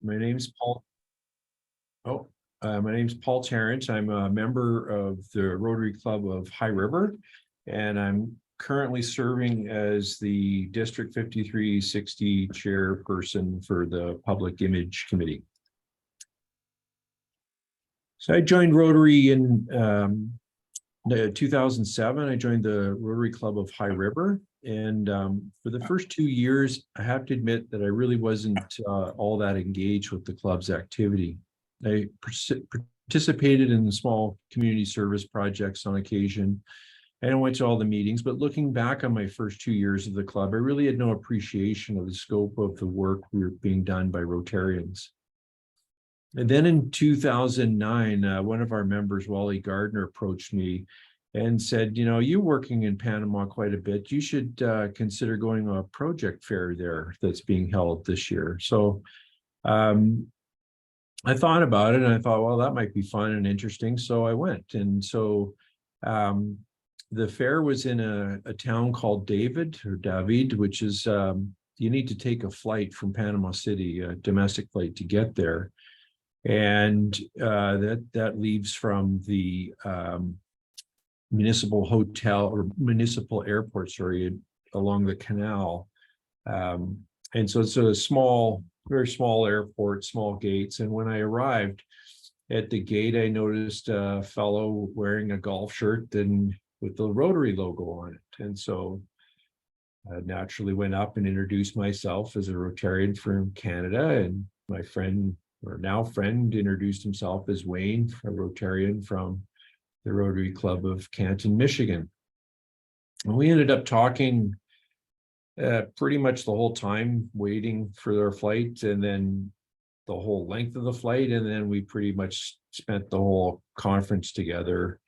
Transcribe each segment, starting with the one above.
My name's Paul. My name's Paul Tarrant. I'm a member of the Rotary Club of High River, and I'm currently serving as the District 5360 chairperson for the Public Image Committee. So I joined Rotary in 2007. I joined the Rotary Club of High River. And for the first 2 years, I have to admit that I really wasn't all that engaged with the club's activity. I participated in small community service projects on occasion, and I went to all the meetings. But looking back on my first 2 years of the club, I really had no appreciation of the scope of the work we were being done by Rotarians. And then in 2009, one of our members, Wally Gardner, approached me and said, you know, you're working in Panama quite a bit. You should consider going to a project fair there that's being held this year. So I thought about it and I thought, well, that might be fun and interesting. So I went. And so the fair was in a town called David, which is, you need to take a flight from Panama City, a domestic flight, to get there. And that leaves from the municipal hotel or municipal airport, along the canal. And so it's a very small airport, small gates. And when I arrived at the gate, I noticed a fellow wearing a golf shirt and with the Rotary logo on it. And so I naturally went up and introduced myself as a Rotarian from Canada, and my friend, or now friend, introduced himself as Wayne, a Rotarian from the Rotary Club of Canton, Michigan. And we ended up talking pretty much the whole time, waiting for our flight, and then the whole length of the flight. And then we pretty much spent the whole conference together,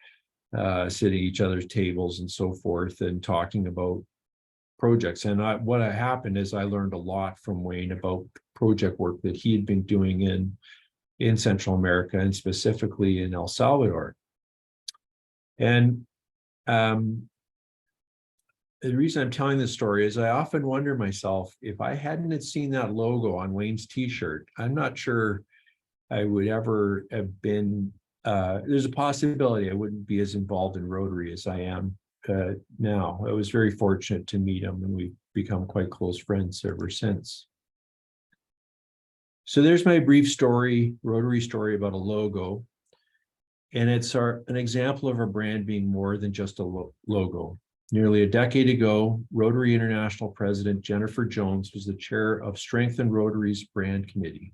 sitting at each other's tables and so forth, and talking about projects. And what happened is I learned a lot from Wayne about project work that he had been doing in Central America, and specifically in El Salvador. And the reason I'm telling this story is I often wonder myself, if I hadn't seen that logo on Wayne's t-shirt, I'm not sure I would ever have been, there's a possibility I wouldn't be as involved in Rotary as I am now. I was very fortunate to meet him, and we've become quite close friends ever since. So there's my brief story, Rotary story, about a logo. And it's an example of our brand being more than just a logo. Nearly a decade ago, Rotary International President Jennifer Jones was the chair of Strengthen Rotary's Brand Committee.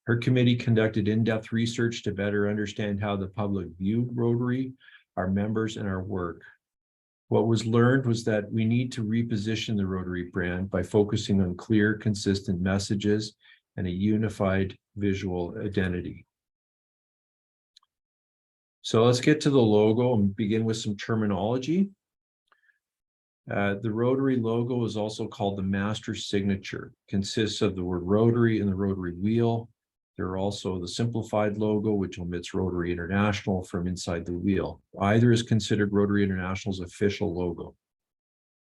Her committee conducted in-depth research to better understand how the public viewed Rotary, our members, and our work. What was learned was that we need to reposition the Rotary brand by focusing on clear, consistent messages and a unified visual identity. So let's get to the logo and begin with some terminology. The Rotary logo is also called the master signature. It consists of the word Rotary and the Rotary wheel. There are also the simplified logo, which omits Rotary International from inside the wheel. Either is considered Rotary International's official logo.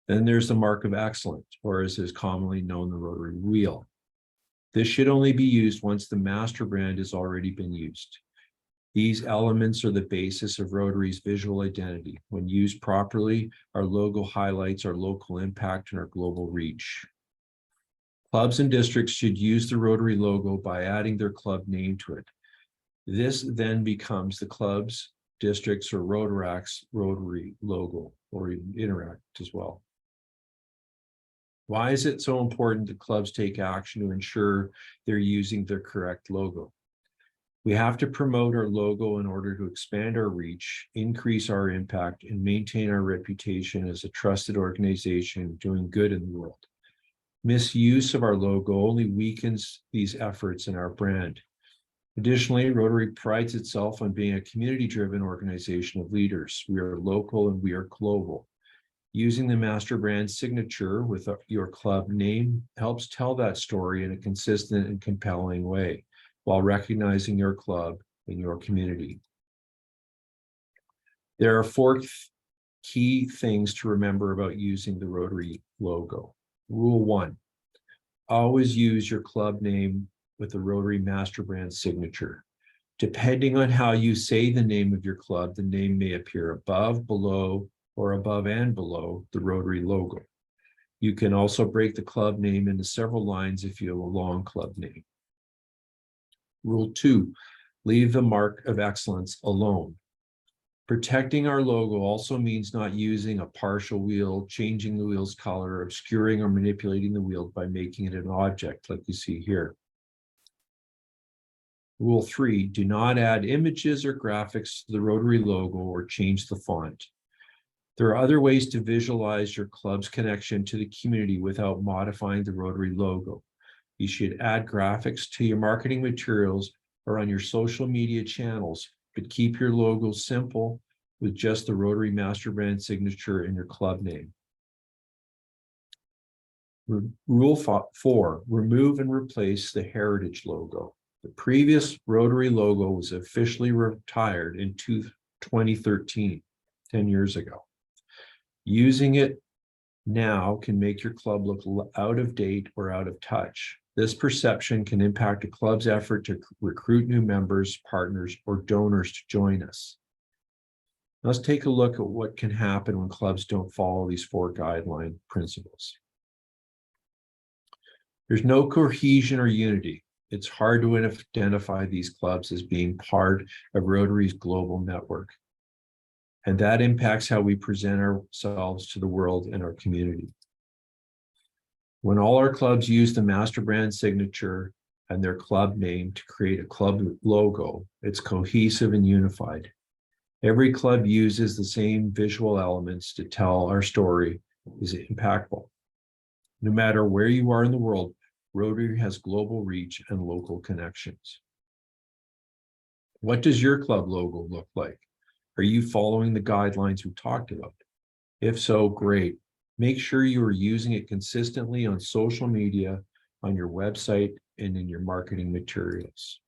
Then there's the mark of excellence, or as is commonly known, the Rotary wheel. This should only be used once the master brand has already been used. These elements are the basis of Rotary's visual identity. When used properly, our logo highlights our local impact and our global reach. Clubs and districts should use the Rotary logo by adding their club name to it. This then becomes the club's, districts, or Rotaract's Rotary logo, or Interact as well. Why is it so important that clubs take action to ensure they're using the correct logo? We have to promote our logo in order to expand our reach, increase our impact, and maintain our reputation as a trusted organization doing good in the world. Misuse of our logo only weakens these efforts in our brand. Additionally, Rotary prides itself on being a community-driven organization of leaders. We are local and we are global. Using the master brand signature with your club name helps tell that story in a consistent and compelling way, while recognizing your club and your community. There are 4 key things to remember about using the Rotary logo. Rule 1, always use your club name with the Rotary Master Brand signature. Depending on how you say the name of your club, the name may appear above, below, or above and below the Rotary logo. You can also break the club name into several lines if you have a long club name. Rule 2, leave the mark of excellence alone. Protecting our logo also means not using a partial wheel, changing the wheel's color, obscuring or manipulating the wheel by making it an object like you see here. Rule 3, do not add images or graphics to the Rotary logo or change the font. There are other ways to visualize your club's connection to the community without modifying the Rotary logo. You should add graphics to your marketing materials or on your social media channels, but keep your logo simple with just the Rotary Master Brand signature and your club name. Rule 4, remove and replace the heritage logo. The previous Rotary logo was officially retired in 2013, 10 years ago. Using it now can make your club look out of date or out of touch. This perception can impact a club's effort to recruit new members, partners, or donors to join us. Let's take a look at what can happen when clubs don't follow these 4 guideline principles. There's no cohesion or unity. It's hard to identify these clubs as being part of Rotary's global network. And that impacts how we present ourselves to the world and our community. When all our clubs use the Master Brand signature and their club name to create a club logo, it's cohesive and unified. Every club uses the same visual elements to tell our story is impactful. No matter where you are in the world, Rotary has global reach and local connections. What does your club logo look like? Are you following the guidelines we talked about? If so, great. Make sure you are using it consistently on social media, on your website, and in your marketing materials.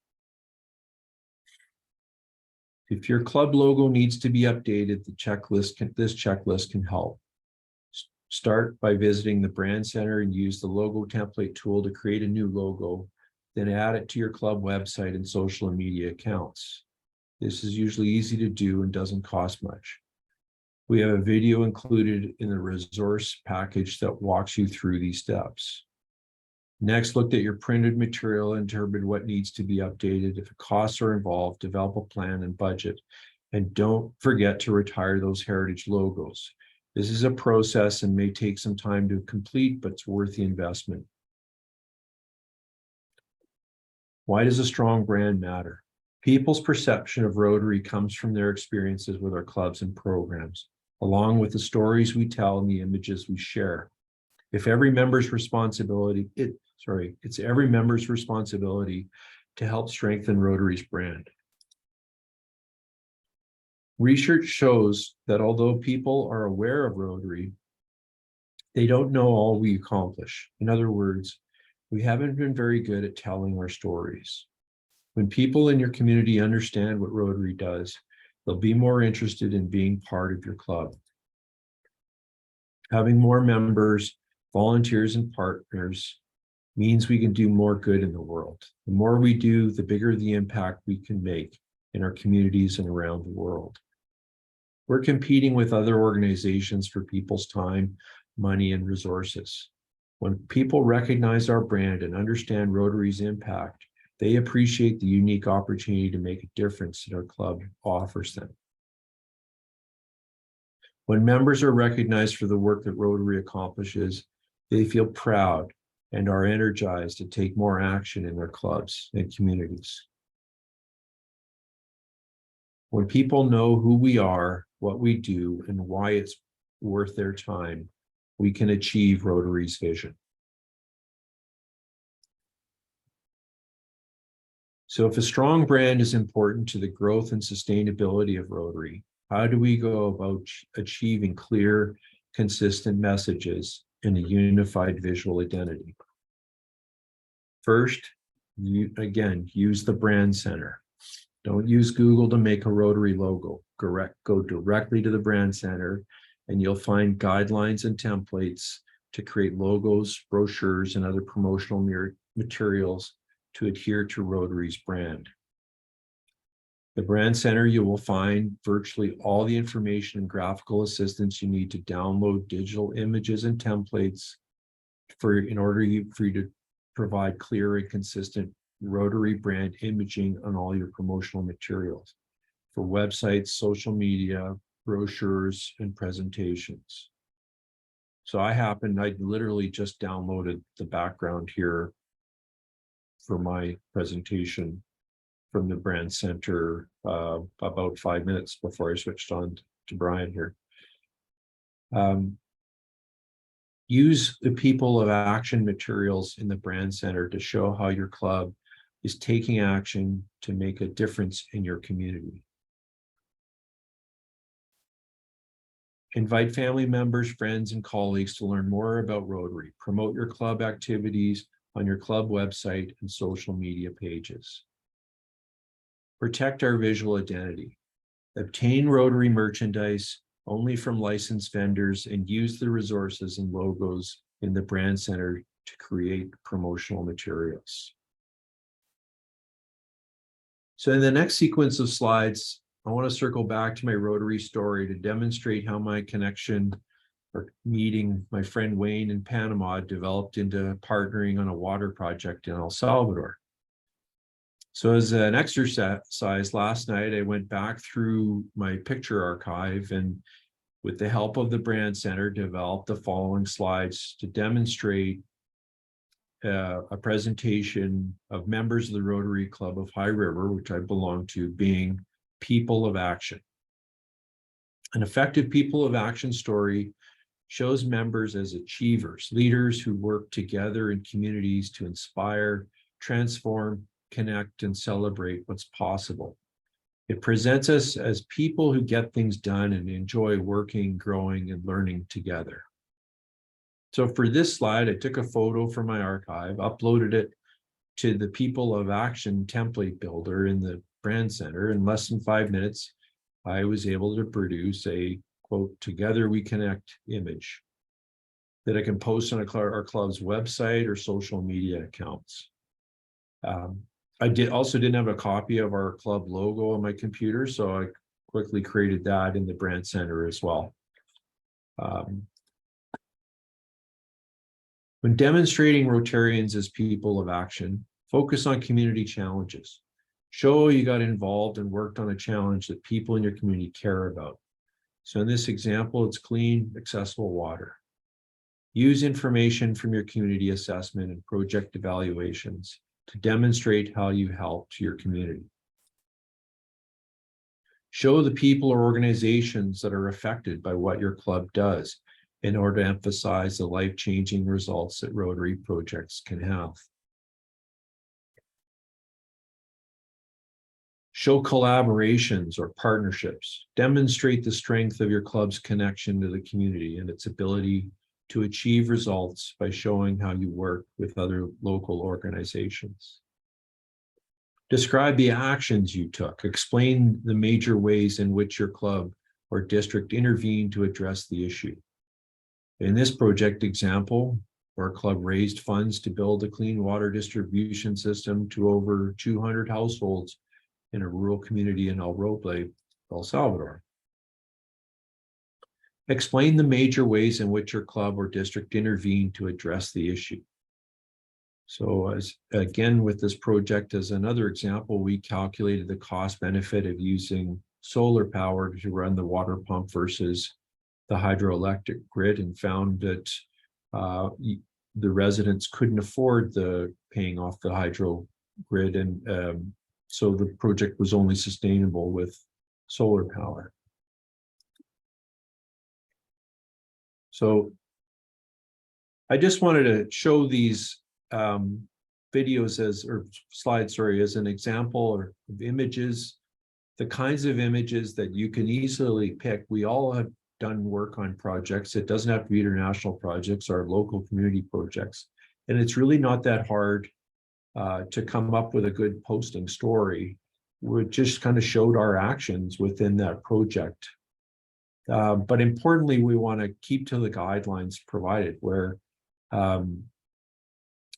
If your club logo needs to be updated, this checklist can help. Start by visiting the brand center and use the logo template tool to create a new logo, then add it to your club website and social media accounts. This is usually easy to do and doesn't cost much. We have a video included in the resource package that walks you through these steps. Next, look at your printed material and determine what needs to be updated. If costs are involved, develop a plan and budget. And don't forget to retire those heritage logos. This is a process and may take some time to complete, but it's worth the investment. Why does a strong brand matter? People's perception of Rotary comes from their experiences with our clubs and programs, along with the stories we tell and the images we share. It's every member's responsibility to help strengthen Rotary's brand. Research shows that although people are aware of Rotary, they don't know all we accomplish. In other words, we haven't been very good at telling our stories. When people in your community understand what Rotary does, they'll be more interested in being part of your club. Having more members, volunteers, and partners means we can do more good in the world. The more we do, the bigger the impact we can make in our communities and around the world. We're competing with other organizations for people's time, money, and resources. When people recognize our brand and understand Rotary's impact, they appreciate the unique opportunity to make a difference that our club offers them. When members are recognized for the work that Rotary accomplishes, they feel proud and are energized to take more action in their clubs and communities. When people know who we are, what we do, and why it's worth their time, we can achieve Rotary's vision. So if a strong brand is important to the growth and sustainability of Rotary, how do we go about achieving clear, consistent messages in a unified visual identity? First, use the brand center. Don't use Google to make a Rotary logo. Go directly to the brand center and you'll find guidelines and templates to create logos, brochures, and other promotional materials to adhere to Rotary's brand. The Brand Center, you will find virtually all the information and graphical assistance you need to download digital images and templates in order for you to provide clear and consistent Rotary brand imaging on all your promotional materials for websites, social media, brochures, and presentations. So I literally just downloaded the background here for my presentation from the Brand Center about 5 minutes before I switched on to Brian here. Use the People of Action materials in the Brand Center to show how your club is taking action to make a difference in your community. Invite family members, friends, and colleagues to learn more about Rotary. Promote your club activities on your club website and social media pages. Protect our visual identity. Obtain Rotary merchandise only from licensed vendors and use the resources and logos in the Brand Center to create promotional materials. So in the next sequence of slides, I want to circle back to my Rotary story to demonstrate how my connection or meeting my friend Wayne in Panama developed into partnering on a water project in El Salvador. So as an exercise last night, I went back through my picture archive and with the help of the Brand Center, developed the following slides to demonstrate a presentation of members of the Rotary Club of High River, which I belong to, being People of Action. An effective People of Action story shows members as achievers, leaders who work together in communities to inspire, transform, connect, and celebrate what's possible. It presents us as people who get things done and enjoy working, growing, and learning together. So for this slide, I took a photo from my archive, uploaded it to the People of Action template builder in the Brand Center. In less than 5 minutes, I was able to produce a, quote, "Together we connect" image that I can post on our club's website or social media accounts. I didn't have a copy of our club logo on my computer, so I quickly created that in the Brand Center as well. When demonstrating Rotarians as people of action, focus on community challenges. Show you got involved and worked on a challenge that people in your community care about. So in this example, it's clean, accessible water. Use information from your community assessment and project evaluations to demonstrate how you helped your community. Show the people or organizations that are affected by what your club does in order to emphasize the life-changing results that Rotary projects can have. Show collaborations or partnerships. Demonstrate the strength of your club's connection to the community and its ability to achieve results by showing how you work with other local organizations. Describe the actions you took. Explain the major ways in which your club or district intervened to address the issue. In this project example, our club raised funds to build a clean water distribution system to over 200 households in a rural community in El Roble, El Salvador. Explain the major ways in which your club or district intervened to address the issue. So again, with this project as another example, we calculated the cost benefit of using solar power to run the water pump versus the hydroelectric grid and found that the residents couldn't afford paying off the hydro grid. And so the project was only sustainable with solar power. So I just wanted to show these videos slides, as an example of images, the kinds of images that you can easily pick. We all have done work on projects. It doesn't have to be international projects or local community projects. And it's really not that hard to come up with a good posting story. We just kind of showed our actions within that project. But importantly, we want to keep to the guidelines provided where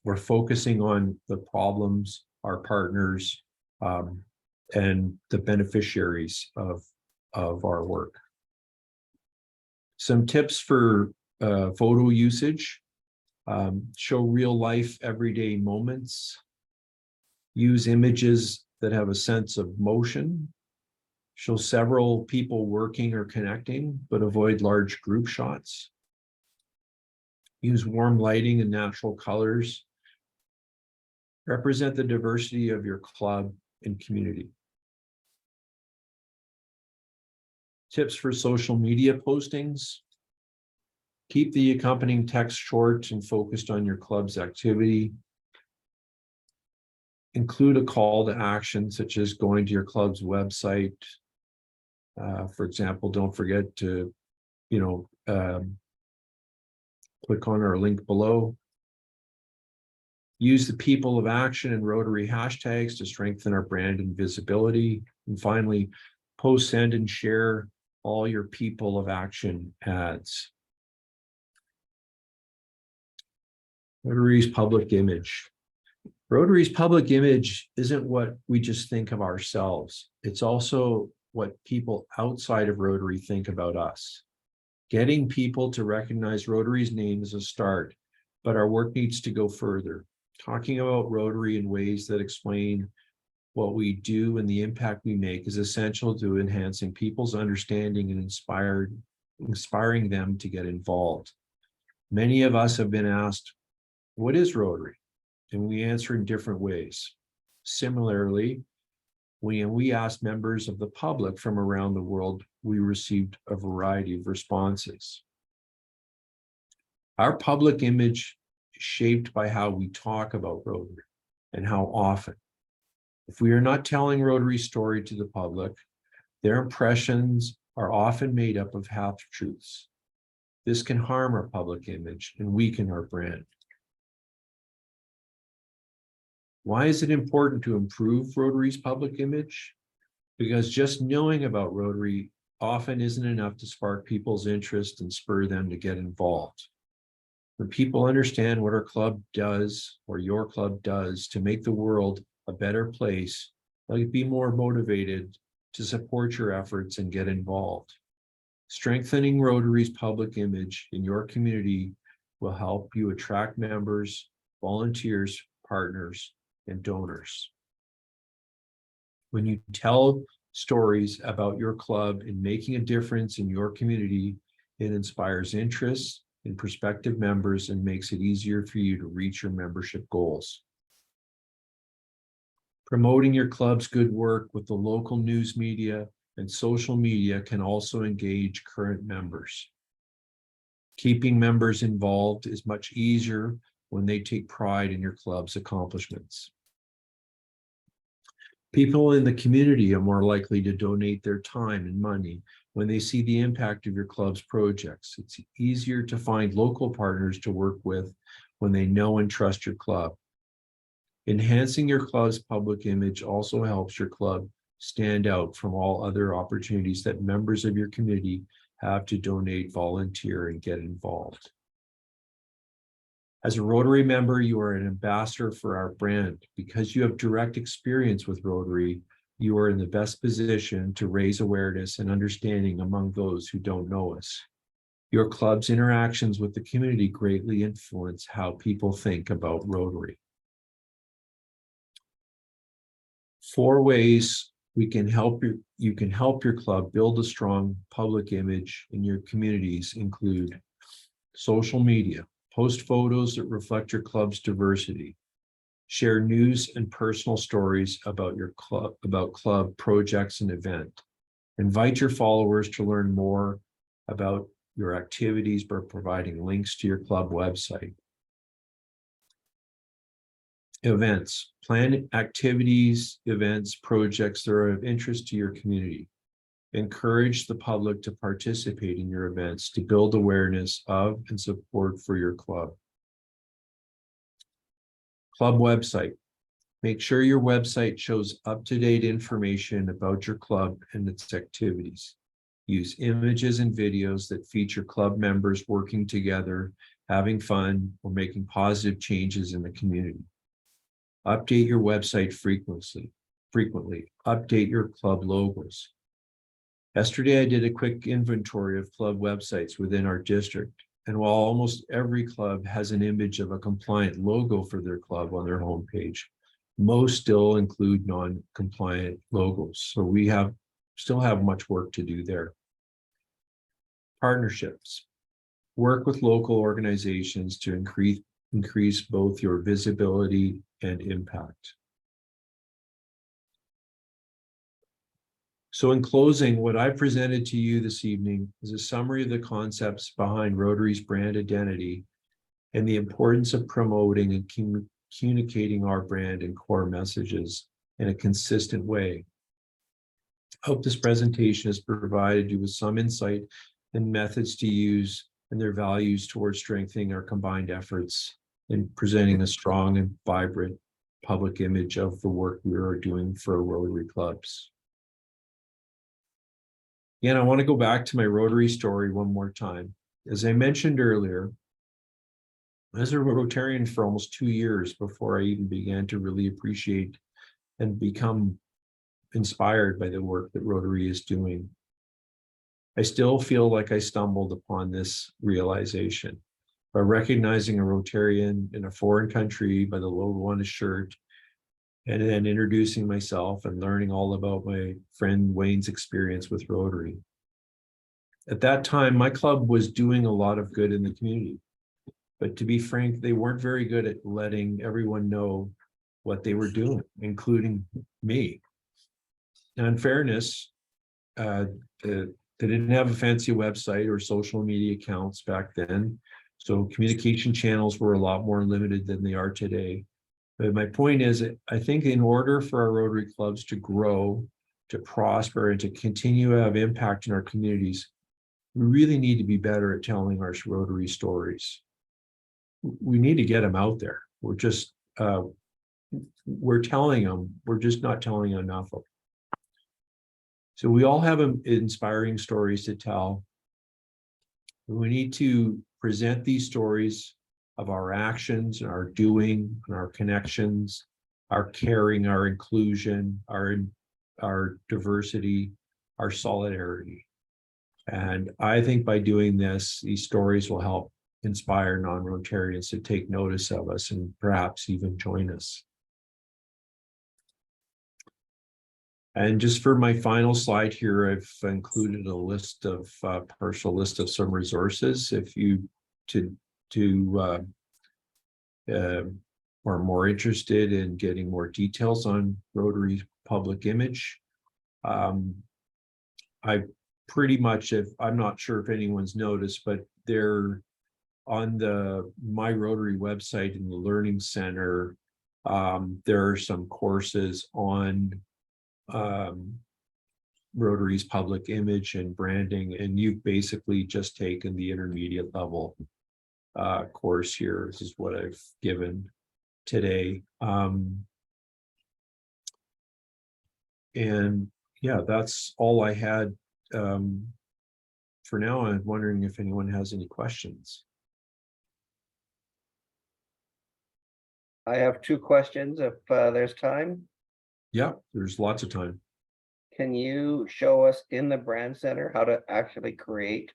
We're focusing on the problems, our partners, and the beneficiaries of our work. Some tips for photo usage: show real life, everyday moments. Use images that have a sense of motion. Show several people working or connecting, but avoid large group shots. Use warm lighting and natural colors. Represent the diversity of your club and community. Tips for social media postings: keep the accompanying text short and focused on your club's activity. Include a call to action, such as going to your club's website. For example, don't forget to, click on our link below. Use the people of action and Rotary hashtags to strengthen our brand and visibility. And finally, post, send, and share all your people of action ads. Rotary's public image. Rotary's public image isn't what we just think of ourselves. It's also what people outside of Rotary think about us. Getting people to recognize Rotary's name is a start, but our work needs to go further. Talking about Rotary in ways that explain what we do and the impact we make is essential to enhancing people's understanding and inspiring them to get involved. Many of us have been asked, what is Rotary? And we answer in different ways. Similarly, when we asked members of the public from around the world, we received a variety of responses. Our public image is shaped by how we talk about Rotary and how often. If we are not telling Rotary's story to the public, their impressions are often made up of half-truths. This can harm our public image and weaken our brand. Why is it important to improve Rotary's public image? Because just knowing about Rotary often isn't enough to spark people's interest and spur them to get involved. When people understand what our club does or your club does to make the world a better place, they'll be more motivated to support your efforts and get involved. Strengthening Rotary's public image in your community will help you attract members, volunteers, partners, and donors. When you tell stories about your club and making a difference in your community, it inspires interest in prospective members and makes it easier for you to reach your membership goals. Promoting your club's good work with the local news media and social media can also engage current members. Keeping members involved is much easier when they take pride in your club's accomplishments. People in the community are more likely to donate their time and money when they see the impact of your club's projects. It's easier to find local partners to work with when they know and trust your club. Enhancing your club's public image also helps your club stand out from all other opportunities that members of your community have to donate, volunteer, and get involved. As a Rotary member, you are an ambassador for our brand. Because you have direct experience with Rotary, you are in the best position to raise awareness and understanding among those who don't know us. Your club's interactions with the community greatly influence how people think about Rotary. 4 ways you can help your club build a strong public image in your communities include social media. Post photos that reflect your club's diversity. Share news and personal stories about your club, club projects and event. Invite your followers to learn more about your activities by providing links to your club website. Events. Plan activities, events, projects that are of interest to your community. Encourage the public to participate in your events to build awareness of and support for your club. Club website. Make sure your website shows up-to-date information about your club and its activities. Use images and videos that feature club members working together having fun, or making positive changes in the community. Update your website frequently. Update your club logos. Yesterday, I did a quick inventory of club websites within our district. And while almost every club has an image of a compliant logo for their club on their homepage, most still include non-compliant logos. So we still have much work to do there. Partnerships. Work with local organizations to increase both your visibility and impact. So in closing, what I presented to you this evening is a summary of the concepts behind Rotary's brand identity and the importance of promoting and communicating our brand and core messages in a consistent way. I hope this presentation has provided you with some insight and methods to use and their values towards strengthening our combined efforts in presenting a strong and vibrant public image of the work we are doing for Rotary clubs. Again, I want to go back to my Rotary story one more time. As I mentioned earlier, I was a Rotarian for almost 2 years before I even began to really appreciate and become inspired by the work that Rotary is doing. I still feel like I stumbled upon this realization by recognizing a Rotarian in a foreign country by the logo on his shirt, and then introducing myself and learning all about my friend Wayne's experience with Rotary. At that time, my club was doing a lot of good in the community, but to be frank, they weren't very good at letting everyone know what they were doing, including me. Now, in fairness, they didn't have a fancy website or social media accounts back then, so communication channels were a lot more limited than they are today. But my point is, I think in order for our Rotary clubs to grow, to prosper, and to continue to have impact in our communities, we really need to be better at telling our Rotary stories. We need to get them out there. We're telling them, we're just not telling enough of them. So we all have inspiring stories to tell. We need to present these stories of our actions, our doing, and our connections, our caring, our inclusion, our diversity, our solidarity. And I think by doing this, these stories will help inspire non-Rotarians to take notice of us and perhaps even join us. And just for my final slide here, I've included a list of partial list of some resources. If you are more interested in getting more details on Rotary's public image, I pretty much, I'm not sure if anyone's noticed, but they're on the My Rotary website in the Learning Center. There are some courses on Rotary's public image and branding, and you've basically just taken the intermediate level course here. This is what I've given today. And yeah, that's all I had for now. I'm wondering if anyone has any questions. I have 2 questions if there's time. Yeah, there's lots of time. Can you show us in the brand center how to actually create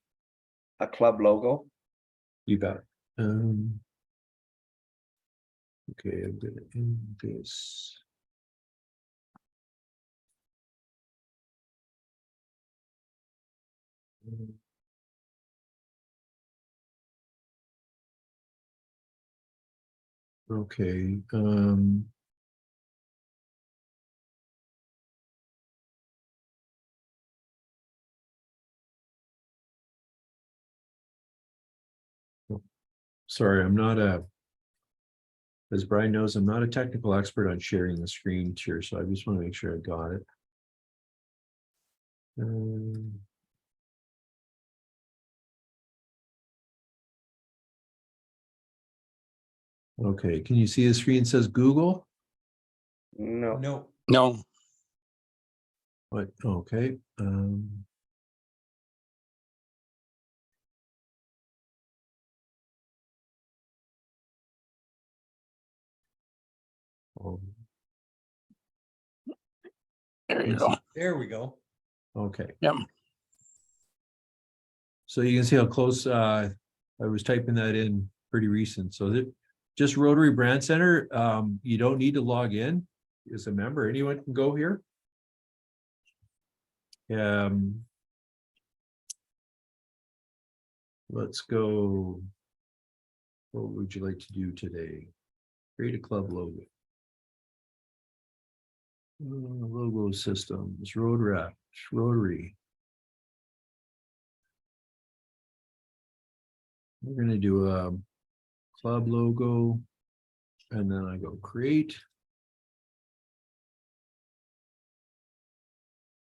a club logo? You bet. Okay, I'm gonna end this. Okay. Sorry, I'm not as Brian knows, I'm not a technical expert on sharing the screen here, so I just want to make sure I got it. Okay, can you see the screen says Google? No. No. What? Okay. Oh, There you go. There we go. okay. Yep. So you can see how close, I was typing that in pretty recent. So that just Rotary Brand Center, you don't need to log in as a member. Anyone can go here. Let's go. What would you like to do today? Create a club logo. Logo systems, Rotary. We're gonna do a club logo, and then I go create.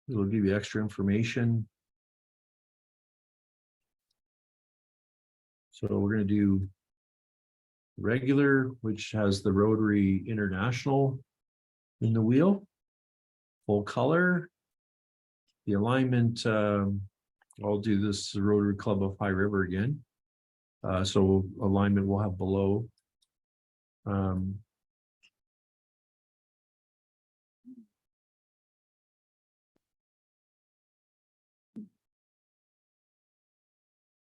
It'll give you extra information. So we're gonna do regular, which has the Rotary International in the wheel. Full color. The alignment, I'll do this Rotary Club of High River again. So alignment will have below.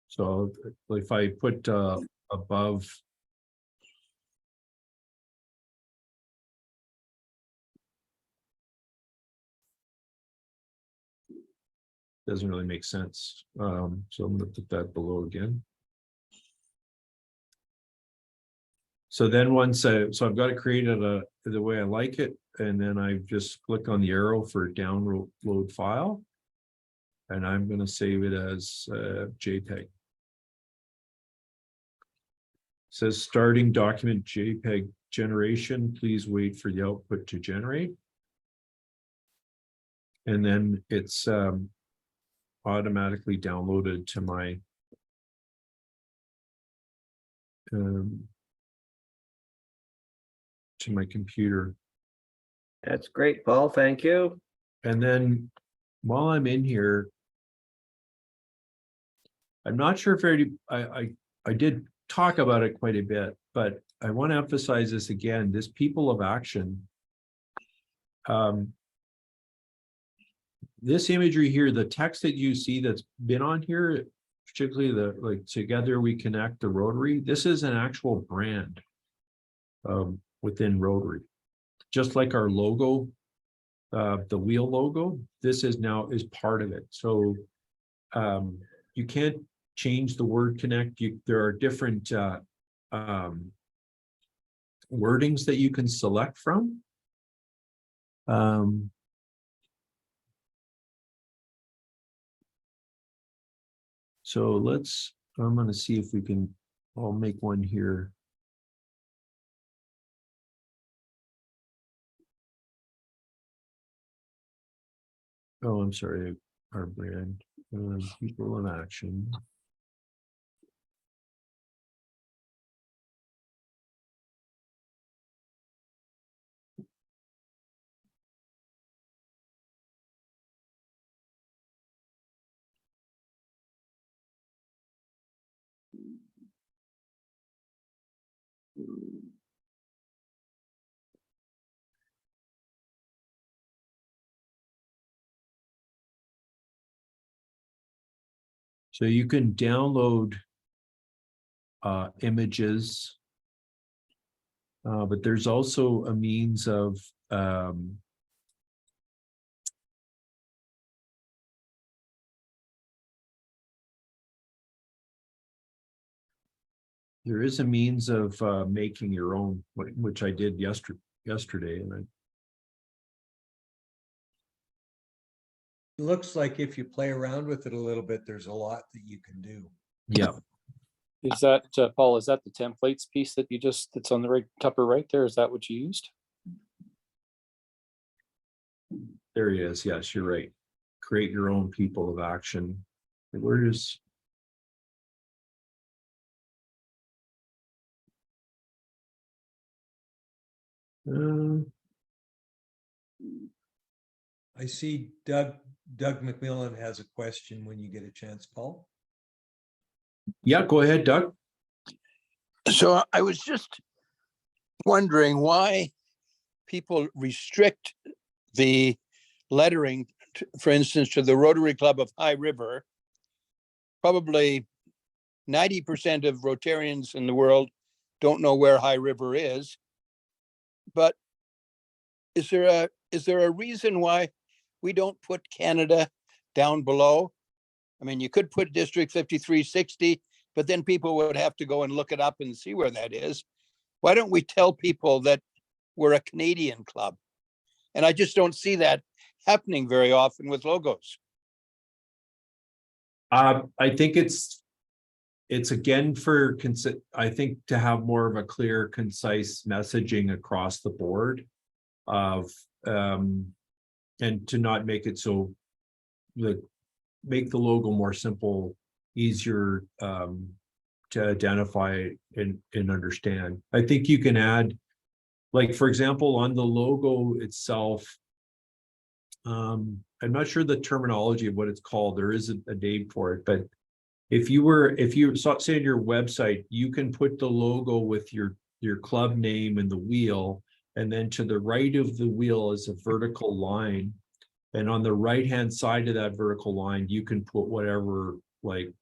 So if I put above. Doesn't really make sense. So I'm gonna put that below again. So then once so I've got it created the way I like it, and then I just click on the arrow for download file. And I'm going to save it as JPEG. It says starting document JPEG generation. Please wait for the output to generate. And then it's automatically downloaded to my computer. That's great, Paul. Thank you. And then while I'm in here, I'm not sure if I did talk about it quite a bit, but I want to emphasize this again, this people of action. This imagery here, the text that you see that's been on here, particularly the like together we connect the Rotary, this is an actual brand within Rotary. Just like our logo, the wheel logo, this is part of it. So you can't change the word connect. There are different wordings that you can select from. So I'm going to see if we can, I'll make one here. Oh, I'm sorry, our brand, people in action. So you can download images, but there's also a means of there is a means of making your own, which I did yesterday, and It looks like if you play around with it a little bit, there's a lot that you can do. yeah. Is that, Paul, is that the templates piece that that's on the right, upper right there? Is that what you used? There he is. Yes, you're right. Create your own people of action. Where is? I see Doug McMillan has a question when you get a chance, Paul. Yeah, go ahead, Doug. So I was just wondering why people restrict the lettering, for instance, to the Rotary Club of High River, probably 90% of Rotarians in the world don't know where High River is. But is there a reason why we don't put Canada down below? I mean, you could put District 5360, but then people would have to go and look it up and see where that is. Why don't we tell people that we're a Canadian club? And I just don't see that happening very often with logos. I think it's again I think to have more of a clear, concise messaging across the board of, and to not make it so make the logo more simple, easier to identify and understand. I think you can add, like, for example, on the logo itself, I'm not sure the terminology of what it's called. There is a name for it, but if you saw, say, on your website, you can put the logo with your club name and the wheel, and then to the right of the wheel is a vertical line. And on the right-hand side of that vertical line, you can put whatever, like,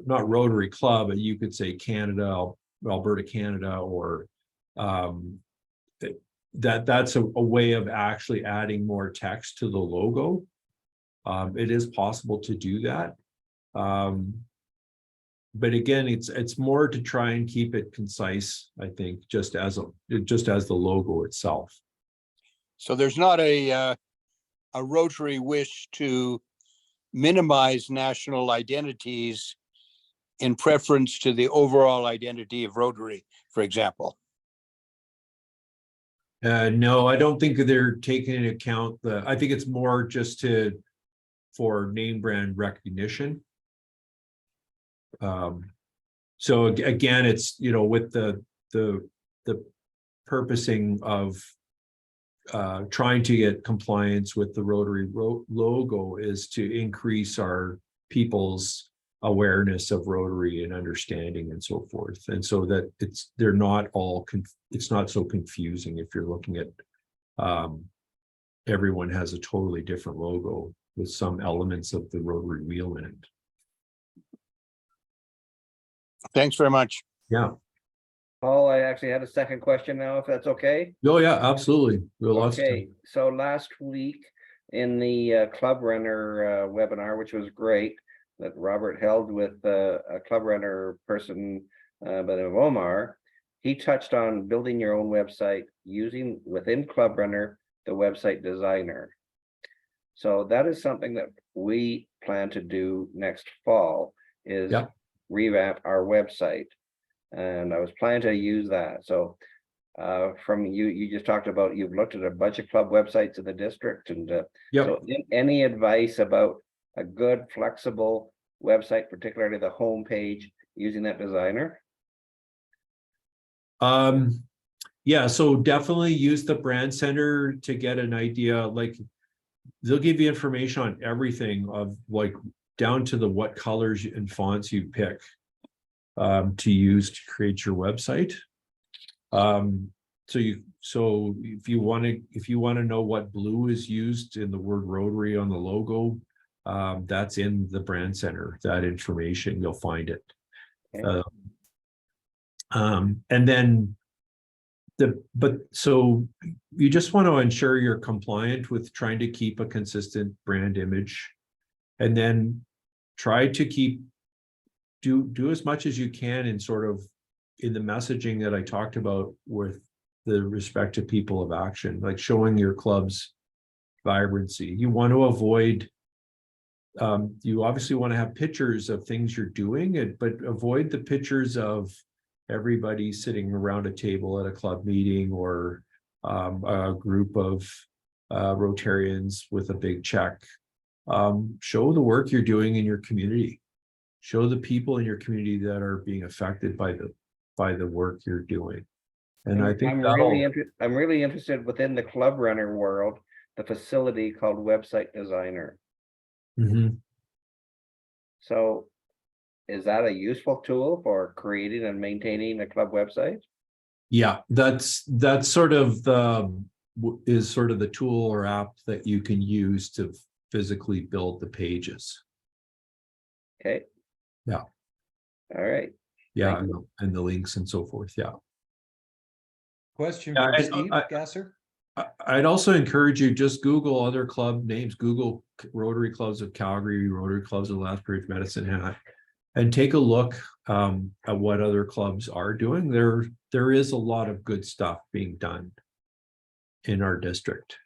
not Rotary Club, but you could say Canada, Alberta, Canada, or that's a way of actually adding more text to the logo. It is possible to do that. But again, it's more to try and keep it concise, I think, just as the logo itself. So there's not a Rotary wish to minimize national identities in preference to the overall identity of Rotary, for example. No, I don't think they're taking into account I think it's more just for name brand recognition. So again, it's, with the purposing of trying to get compliance with the Rotary logo is to increase our people's awareness of Rotary and understanding and so forth, and so that it's not so confusing if you're looking at everyone has a totally different logo with some elements of the Rotary wheel in it. Thanks very much. Yeah. Paul, I actually had a second question now, if that's okay. Oh yeah, absolutely. We'll Okay, so last week in the Club Runner webinar, which was great, that Robert held with a Club Runner person by the name of Omar, he touched on building your own website using within Club Runner the website designer. So that is something that we plan to do next fall, is revamp our website. And I was planning to use that. So from you just talked about, you've looked at a bunch of club websites in the district, and so any advice about a good flexible website, particularly the home page, using that designer? Yeah, so definitely use the brand center to get an idea. Like, they'll give you information on everything, of like down to what colors and fonts you pick to use to create your website. So if you want to know what blue is used in the word Rotary on the logo, that's in the brand center. That information, you'll find it. Okay. And then so you just want to ensure you're compliant with trying to keep a consistent brand image, and then try to do as much as you can in sort of in the messaging that I talked about with the respect to people of action, like showing your club's vibrancy. You want to avoid, you obviously want to have pictures of things you're doing, but avoid the pictures of everybody sitting around a table at a club meeting, or a group of Rotarians with a big check. Show the work you're doing in your community. Show the people in your community that are being affected by the work you're doing. And I think I'm really interested within the Club Runner world, the facility called Website Designer. Mm-hmm. So is that a useful tool for creating and maintaining a club website? Yeah, that's sort of is sort of the tool or app that you can use to physically build the pages. Okay. Yeah. All right. Yeah, Thank and the links and so forth. Yeah. Question Yeah, for and, Steve I- Gasser. I'd also encourage you, just Google other club names, Google Rotary Clubs of Calgary, Rotary Clubs of Lethbridge, Medicine Hat, and take a look at what other clubs are doing. There is a lot of good stuff being done in our district.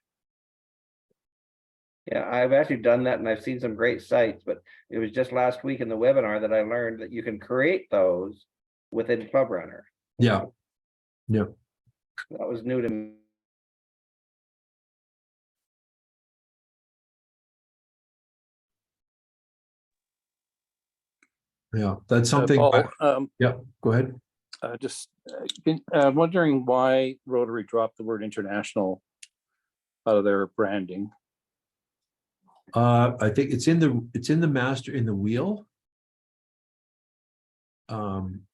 Yeah, I've actually done that and I've seen some great sites, but it was just last week in the webinar that I learned that you can create those within Club Runner. Yeah. Yeah. That was new to me. Yeah. That's something. Paul, Yeah, go ahead. wondering why Rotary dropped the word international out of their branding. I think it's in the master, in the wheel. In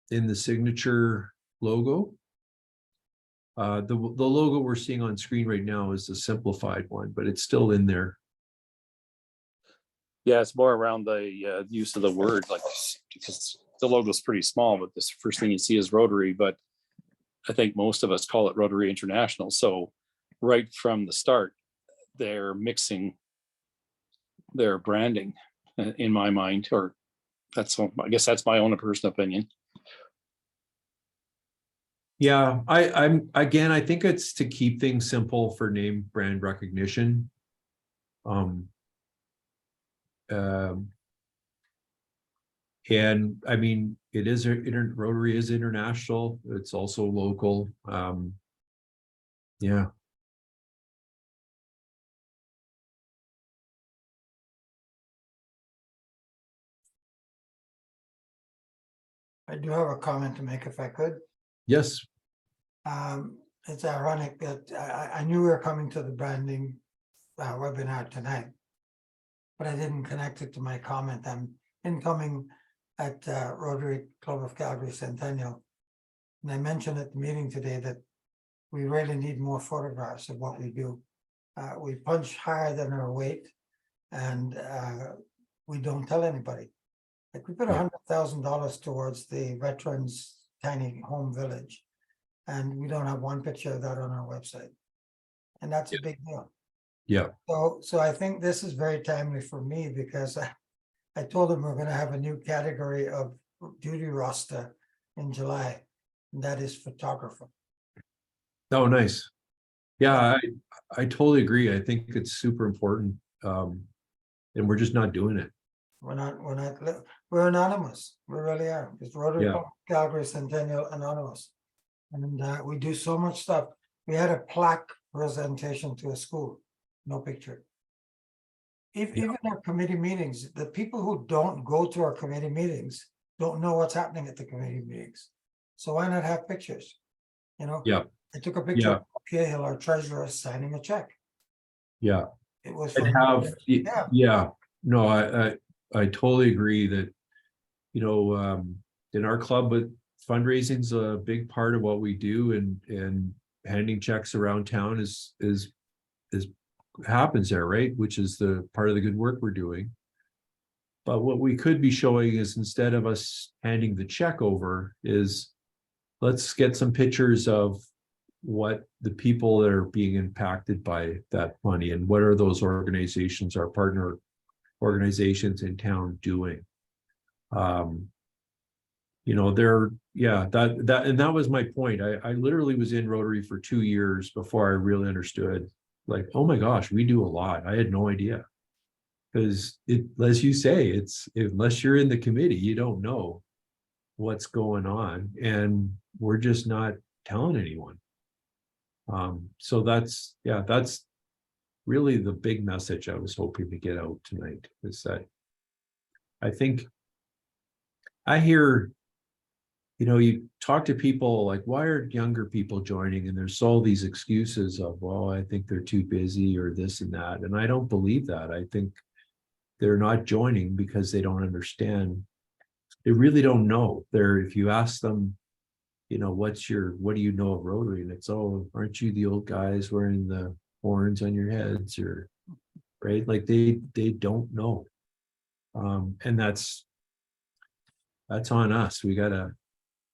the signature logo. The logo we're seeing on screen right now is the simplified one, but it's still in there. Yeah, it's more around the use of the word, like, because the logo's pretty small, but this first thing you see is Rotary, but I think most of us call it Rotary International. So right from the start, they're mixing their branding in my mind, or I guess that's my own personal opinion. Yeah, I think it's to keep things simple for name brand recognition. And I mean, it is Rotary is international. It's also local. Yeah. I do have a comment to make if I could. Yes. It's ironic that I knew we were coming to the branding webinar tonight, but I didn't connect it to my comment. I'm incoming at Rotary Club of Calgary Centennial. And I mentioned at the meeting today that we really need more photographs of what we do. We punch higher than our weight and we don't tell anybody. Like we put $100,000 towards the veterans tiny home village. And we don't have one picture of that on our website. And that's a big deal. Yeah. So I think this is very timely for me because I told them we're going to have a new category of duty roster in July, and that is photographer. Oh, nice. Yeah, I totally agree. I think it's super important. And we're just not doing it. We're anonymous. We really are. It's Rotary Club of Calgary Centennial Anonymous. And we do so much stuff. We had a plaque presentation to a school, no picture. Even our committee meetings, the people who don't go to our committee meetings don't know what's happening at the committee meetings. So why not have pictures? You know, Yeah. I took a picture of Cahill, our treasurer, signing a check. Yeah. It was And no, I totally agree that, you know, in our club, but fundraising's a big part of what we do, and handing checks around town is happens there, right? Which is the part of the good work we're doing. But what we could be showing is, instead of us handing the check over, is let's get some pictures of what the people that are being impacted by that money, and what are those organizations, our partner organizations in town, doing. You know, that was my point. I literally was in Rotary for 2 years before I really understood, like, oh my gosh, we do a lot. I had no idea. Because as you say, it's, unless you're in the committee, you don't know what's going on, and we're just not telling anyone. So that's really the big message I was hoping to get out tonight, is that I think I hear, you know, you talk to people like, why are younger people joining? And there's all these excuses of, well, I think they're too busy or this and that. And I don't believe that. I think they're not joining because they don't understand. They really don't know. If you ask them, what do you know of Rotary? And it's, oh, aren't you the old guys wearing the horns on your heads, or right? Like they don't know. And that's on us. We gotta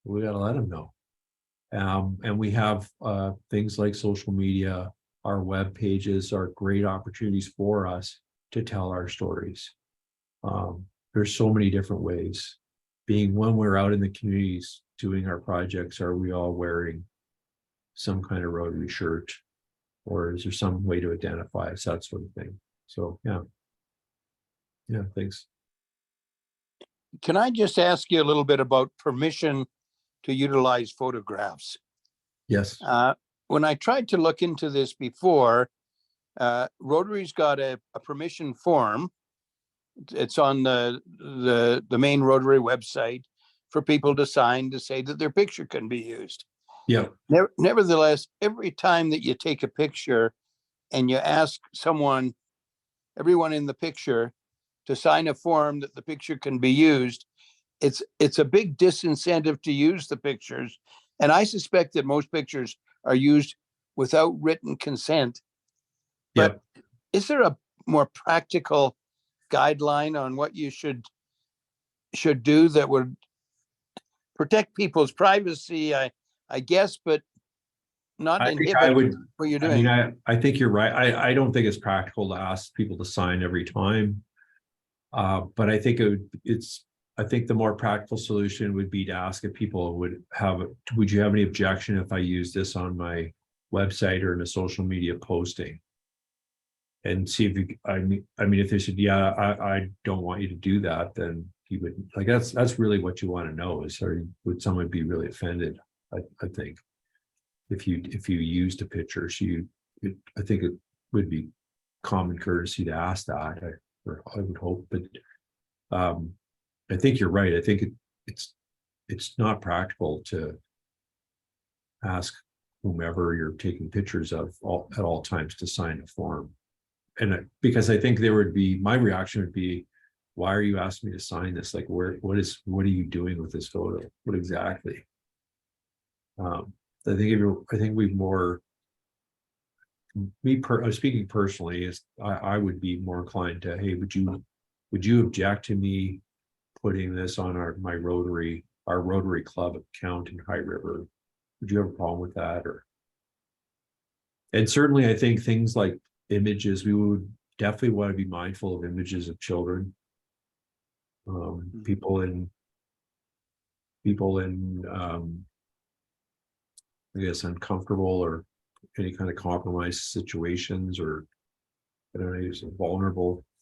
let them know. And we have things like social media, our web pages are great opportunities for us to tell our stories. There's so many different ways. Being when we're out in the communities doing our projects, are we all wearing some kind of Rotary shirt, or is there some way to identify us, that sort of thing? So yeah, thanks. Can I just ask you a little bit about permission to utilize photographs? Yes. When I tried to look into this before, Rotary's got a permission form. It's on the main Rotary website for people to sign to say that their picture can be used. Yeah. Nevertheless, every time that you take a picture and you ask everyone in the picture to sign a form that the picture can be used, it's a big disincentive to use the pictures. And I suspect that most pictures are used without written consent. But is there a more practical guideline on what you should do that would protect people's privacy, I guess, but not inhibit what you're doing? I think you're right. I don't think it's practical to ask people to sign every time. But I think I think the more practical solution would be to ask if people would you have any objection if I use this on my website or in a social media posting? And see if if they said, yeah, I don't want you to do that, then he would, like, that's really what you want to know is, would someone be really offended? I think if you used a picture, I think it would be common courtesy to ask that. I would hope, but I think you're right. I think it's not practical to ask whomever you're taking pictures of at all times to sign a form. And because I think my reaction would be, why are you asking me to sign this? Like, what are you doing with this photo? What exactly? I think we've more, speaking personally, is I would be more inclined to, hey, would you object to me putting this on our Rotary Club account in High River? Would you have a problem with that? And certainly I think things like images, we would definitely want to be mindful of images of children, people in I guess uncomfortable or any kind of compromised situations, or I don't know,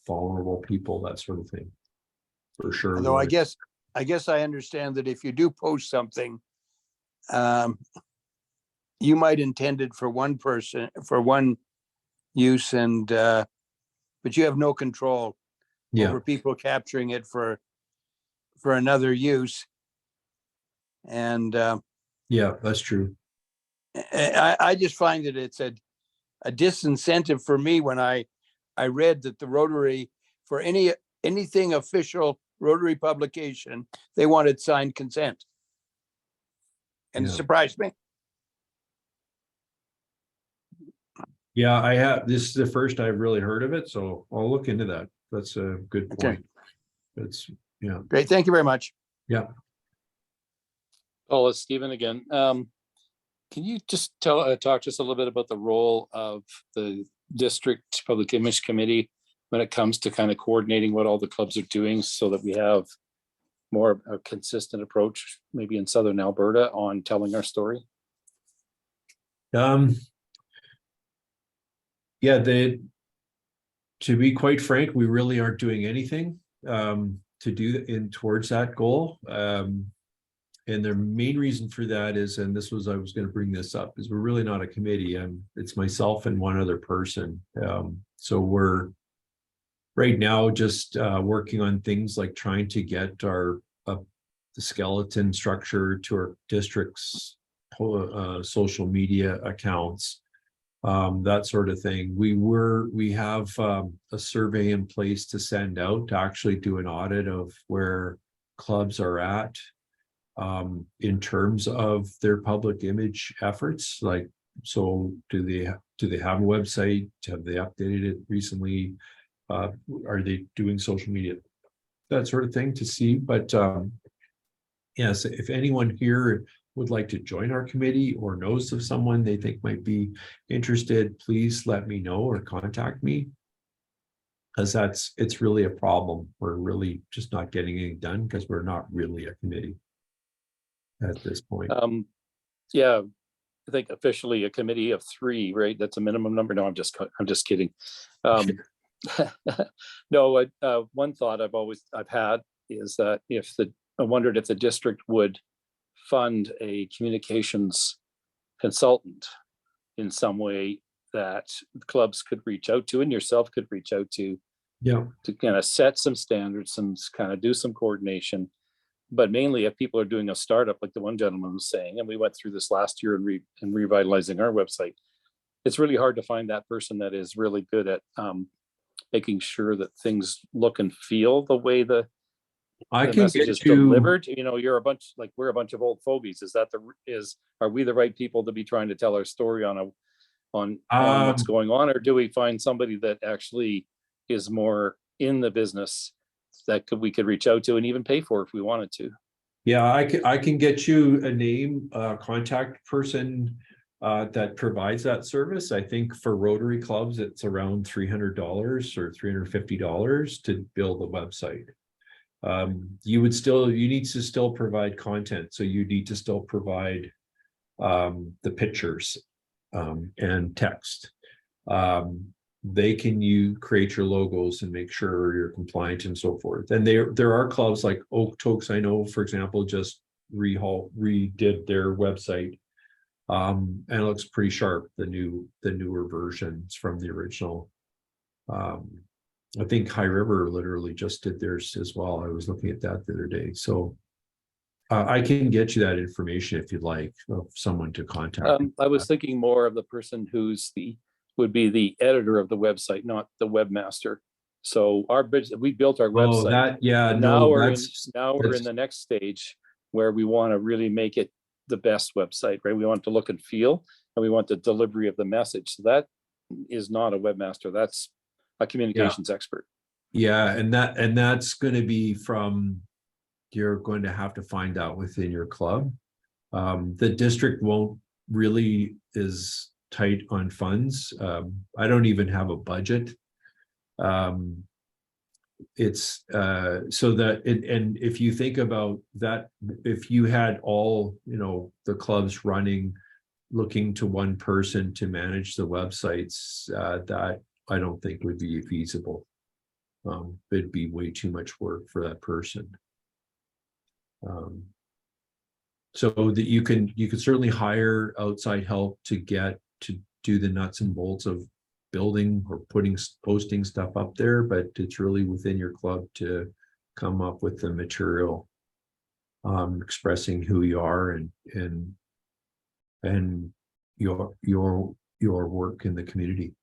vulnerable people, that sort of thing, for sure. Although I guess I understand that if you do post something, you might intend it for one person, for one use, and but you have no control over people capturing it for another use. And that's true. I just find that it's a disincentive for me when I read that the Rotary, for anything official Rotary publication, they wanted signed consent, and it surprised me. Yeah, this is the first I've really heard of it, so I'll look into that. That's a good point. That's great. Thank you very much. Yeah. Oh, it's Stephen again. Can you just talk to us a little bit about the role of the district public image committee when it comes to kind of coordinating what all the clubs are doing, so that we have more a consistent approach, maybe in Southern Alberta, on telling our story? Yeah, to be quite frank, we really aren't doing anything to do towards that goal. And the main reason for that is, and I was going to bring this up, is we're really not a committee. It's myself and one other person. So we're right now just working on things like trying to get the skeleton structure to our district's social media accounts, that sort of thing. We have a survey in place to send out to actually do an audit of where clubs are at. in terms of their public image efforts? Like, so do they have a website? Have they updated it recently? Are they doing social media? That sort of thing to see. But yes, if anyone here would like to join our committee or knows of someone they think might be interested, please let me know or contact me. Because it's really a problem. We're really just not getting anything done because we're not really a committee at this point. Yeah, I think officially a committee of 3, right? That's a minimum number. No, I'm just kidding. No, one thought I've had is that I wondered if the district would fund a communications consultant in some way that clubs could reach out to and yourself could reach out to kind of set some standards, some kind of do some coordination. But mainly if people are doing a startup, like the one gentleman was saying, and we went through this last year in revitalizing our website, it's really hard to find that person that is really good at making sure that things look and feel the way the message is delivered. You know, we're a bunch of old fogies. Are we the right people to be trying to tell our story on what's going on, or do we find somebody that actually is more in the business that we could reach out to and even pay for if we wanted to? Yeah, I can get you a name, contact person that provides that service. I think for Rotary clubs, it's around $300 or $350 to build a website. You need to still provide content. So you need to still provide the pictures and text. They can create your logos and make sure you're compliant and so forth. And there are clubs like Oak Tokes, I know, for example, just redid their website. And it looks pretty sharp, the newer versions from the original. I think High River literally just did theirs as well. I was looking at that the other day. So I can get you that information if you'd like, of someone to contact. I was thinking more of the person would be the editor of the website, not the webmaster. So we built our website. Now we're in the next stage where we want to really make it the best website, right? We want it to look and feel, and we want the delivery of the message. So that is not a webmaster. That's a communications expert. Yeah, and that's going to be you're going to have to find out within your club. The district won't really is tight on funds. I don't even have a budget. It's so that and if you think about that, if you had all the clubs looking to one person to manage the websites, that I don't think would be feasible. It'd be way too much work for that person. So that you can certainly hire outside help to do the nuts and bolts of building or posting stuff up there, but it's really within your club to come up with the material, expressing who you are and your work in the community.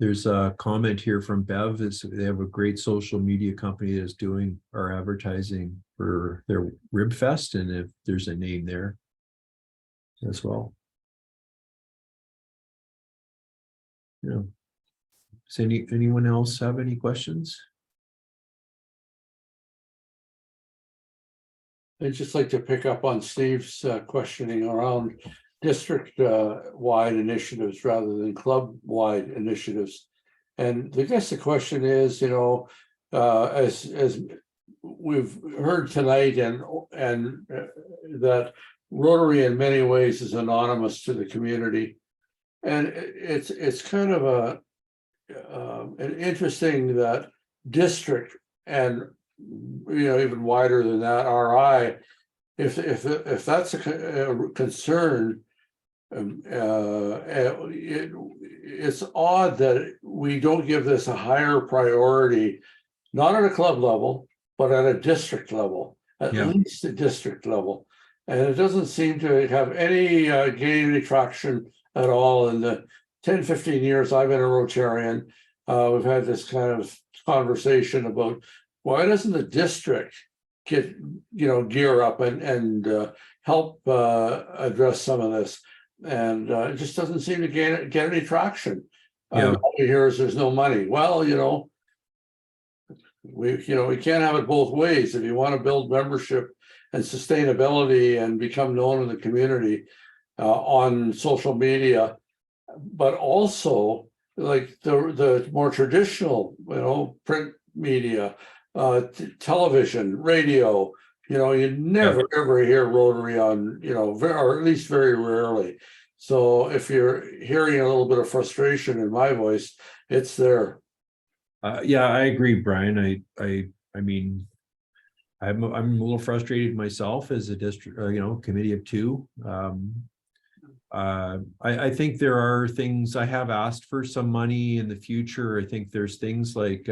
There's a comment here from Bev. They have a great social media company that's doing our advertising for their Rib Fest, and if there's a name there as well. Yeah. Does anyone else have any questions? I'd just like to pick up on Steve's questioning around district-wide initiatives rather than club-wide initiatives. And I guess the question is, as we've heard tonight, and that Rotary in many ways is anonymous to the community, and it's kind of an interesting that district and even wider than that, RI, if that's a concern, it's odd that we don't give this a higher priority, not at a club level, but at a district level, at least a district level. And it doesn't seem to have any gain any traction at all in the 10, 15 years I've been a Rotarian. we've had this kind of conversation about why doesn't the district get, gear up and help address some of this? And it just doesn't seem to get any traction. Yeah. All we hear is there's no money. Well, we can't have it both ways. If you want to build membership and sustainability and become known in the community on social media, but also like the more traditional, print media, television, radio, you never ever hear Rotary on, or at least very rarely. So if you're hearing a little bit of frustration in my voice, it's there. Yeah, I agree, Brian. I mean, I'm a little frustrated myself as a district, committee of two. I think there are things I have asked for some money in the future. I think there's things like,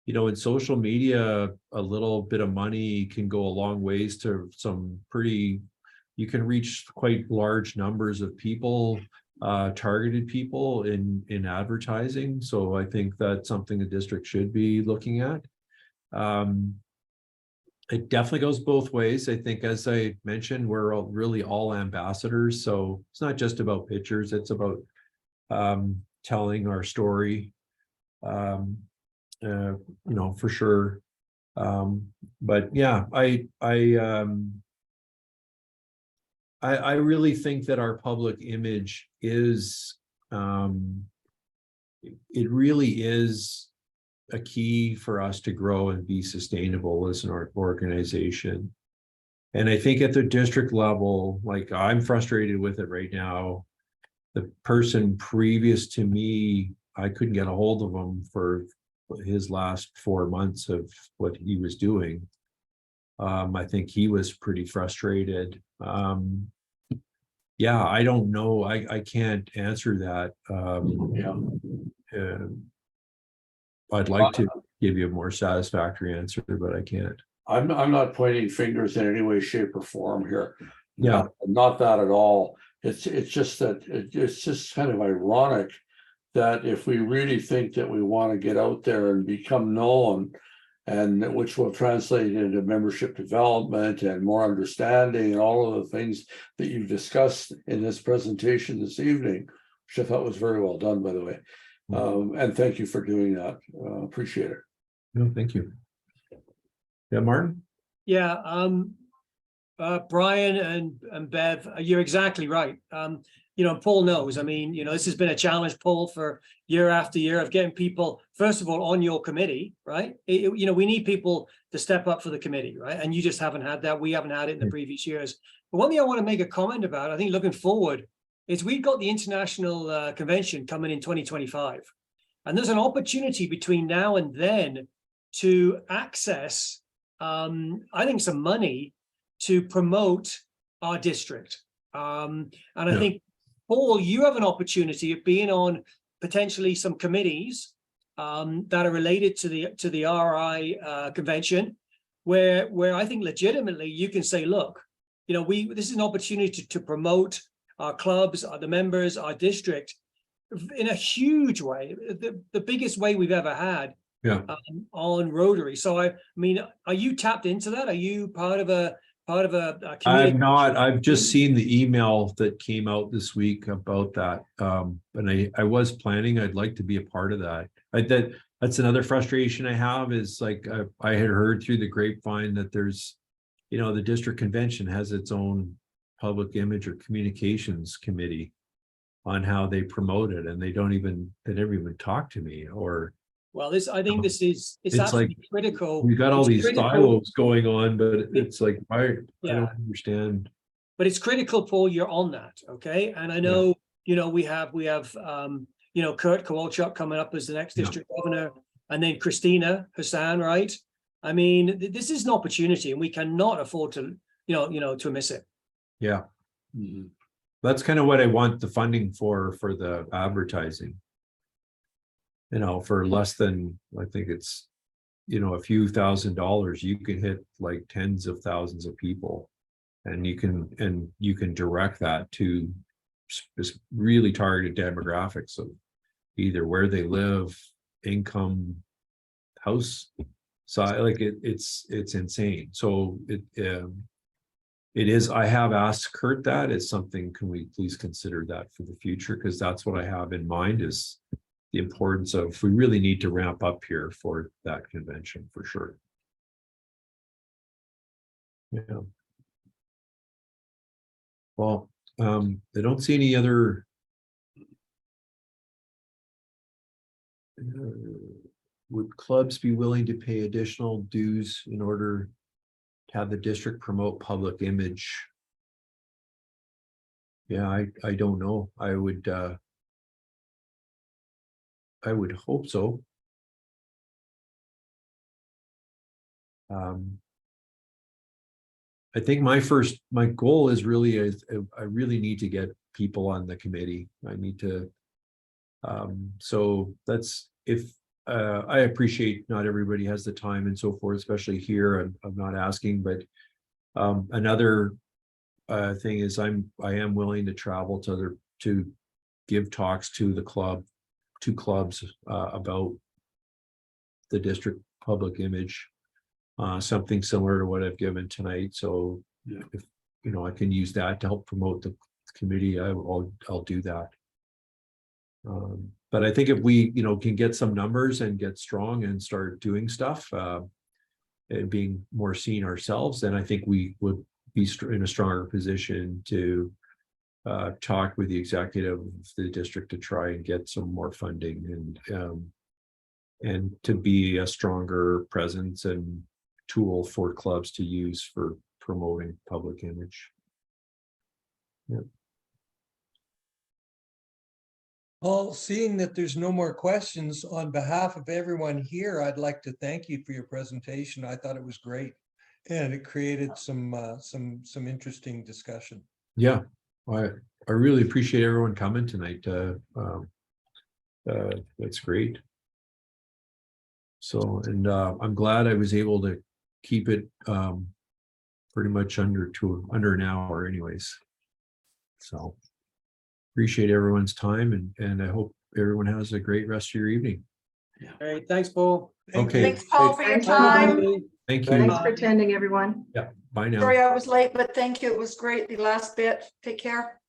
in social media, a little bit of money can go a long ways to some you can reach quite large numbers of people, targeted people in advertising. So I think that's something the district should be looking at. It definitely goes both ways. I think, as I mentioned, we're really all ambassadors. So it's not just about pictures, it's about telling our story, for sure. But yeah, I really think that our public image is, it really is a key for us to grow and be sustainable as an organization. And I think at the district level, like I'm frustrated with it right now. The person previous to me, I couldn't get a hold of him for his last 4 months of what he was doing. I think he was pretty frustrated. Yeah, I don't know. I can't answer that. I'd like to give you a more satisfactory answer, but I can't. I'm not pointing fingers in any way, shape, or form here. Yeah. Not that at all. It's just that it's just kind of ironic that if we really think that we want to get out there and become known, and which will translate into membership development and more understanding and all of the things that you've discussed in this presentation this evening, which I thought was very well done, by the way. And thank you for doing that. Appreciate it. No, thank you. Yeah, Martin? Yeah, Brian and Bev, you're exactly right. Paul knows, this has been a challenge, Paul, for year after year of getting people, first of all, on your committee, right? We need people to step up for the committee, right? And you just haven't had that. We haven't had it in the previous years. But one thing I want to make a comment about, I think looking forward, is we've got the international convention coming in 2025. And there's an opportunity between now and then to access, I think, some money to promote our district. And I think, Paul, you have an opportunity of being on potentially some committees that are related to the RI convention, where I think legitimately you can say, look, this is an opportunity to promote our clubs, the members, our district in a huge way, the biggest way we've ever had on Rotary. So I mean, are you tapped into that? Are you part of a community? I'm not. I've just seen the email that came out this week about that. And I was planning, I'd like to be a part of that. That's another frustration I have is like, I had heard through the grapevine that there's, the district convention has its own public image or communications committee on how they promote it. And they never even talk to me or. Well, I think it's absolutely like, critical. We've got all these silos going on, but it's like, I don't understand. But it's critical, Paul, you're on that, okay? And I know, we have Kurt Kowalchuk coming up as the next district governor, and then Christina Hassan, right? I mean, this is an opportunity, and we cannot afford to, to miss it. Yeah. Mm-hmm. That's kind of what I want the funding for the advertising. For less than, I think it's, a few $1,000s, you can hit like tens of thousands of people, and you can direct that to really targeted demographics of either where they live, income, house size, like it's insane. So it is, I have asked Kurt that, it's something, can we please consider that for the future? Because that's what I have in mind, is the importance of, we really need to ramp up here for that convention for sure. Yeah. Well, I don't see any other would clubs be willing to pay additional dues in order to have the district promote public image? Yeah, I don't know. I would hope so. I think my goal is really, I really need to get people on the committee. I need to, so that's, if, I appreciate not everybody has the time and so forth, especially here. I'm not asking, but another thing is I am willing to travel to give talks to the clubs about the district public image, something similar to what I've given tonight. So if I can use that to help promote the committee, I'll do that. But I think if we can get some numbers and get strong and start doing stuff, and being more seen ourselves, then I think we would be in a stronger position to talk with the executive of the district to try and get some more funding and to be a stronger presence and tool for clubs to use for promoting public image. Yeah. Paul, seeing that there's no more questions, on behalf of everyone here, I'd like to thank you for your presentation. I thought it was great. And it created some interesting discussion. Yeah, I really appreciate everyone coming tonight. That's great. So, and I'm glad I was able to keep it pretty much under an hour anyways. So appreciate everyone's time, and I hope everyone has a great rest of your evening. Great, thanks, Paul. Okay. Thanks, Paul, for your Thank you. time. Thank Thanks you. for attending, everyone. Yeah, bye now. Sorry I was late, but thank you. It was great. The last bit. Take care.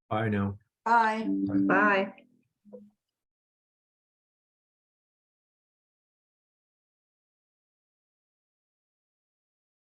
Bye now. Bye. Bye.